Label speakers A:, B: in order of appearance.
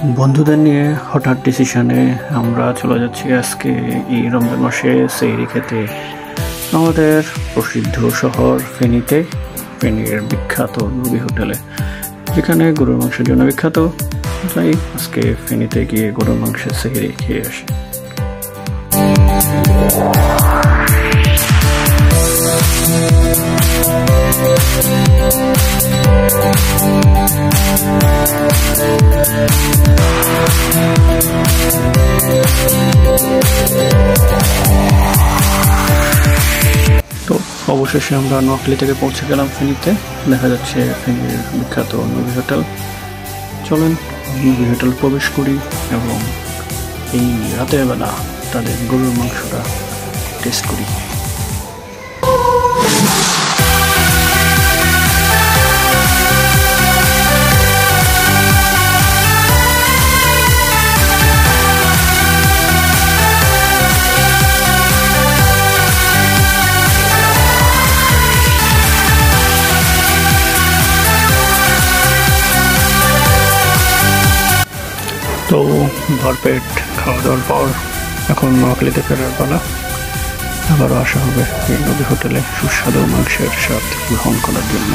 A: বন্ধুদের নিয়ে হঠাৎ ডিসিশনে আমরা চলে যাচ্ছি আজকে এই রমজান মাসে সেহরি খেতে আমাদের প্রসিদ্ধ শহর ফেনীতে, ফেনীর বিখ্যাত নবী হোটেলে, যেখানে গরুর মাংসের জন্য বিখ্যাত। তাই আজকে ফেনীতে গিয়ে গরুর মাংসের সেহরি খেয়ে আসি। তো অবশেষে আমরা নোয়াখালী থেকে পৌঁছে গেলাম ফেনীতে। দেখা যাচ্ছে ফেনীর বিখ্যাত নবী হোটেল। চলেন নবী হোটেল প্রবেশ করি এবং এই রাতের বেলা তাদের গরুর মাংসটা টেস্ট করি। তো ভরপেট খাওয়া দাওয়ার পর এখন নোয়াখালীতে ফেরার পালা। আবারও আসা হবে এই নবী হোটেলে সুস্বাদু মাংসের স্বাদ গ্রহণ করার জন্য।